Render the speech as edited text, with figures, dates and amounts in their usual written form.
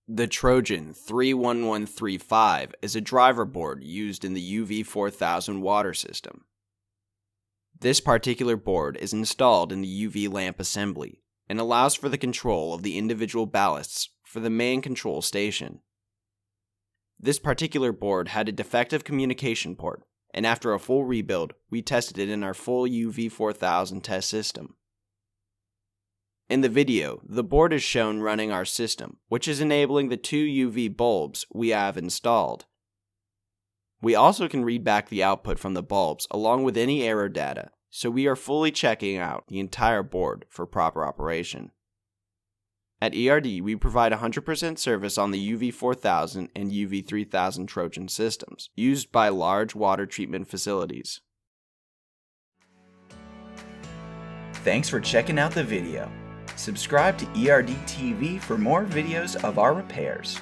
The Trojan 31135 is a driver board used in the UV4000 water system. This particular board is installed in the UV lamp assembly and allows for the control of the individual ballasts for the main control station. This particular board had a defective communication port, and after a full rebuild, we tested it in our full UV4000 test system. In the video, the board is shown running our system, which is enabling the two UV bulbs we have installed. We also can read back the output from the bulbs along with any error data, so we are fully checking out the entire board for proper operation. At ERD, we provide 100% service on the UV4000 and UV3000 Trojan systems, used by large water treatment facilities. Thanks for checking out the video. Subscribe to ERD TV for more videos of our repairs.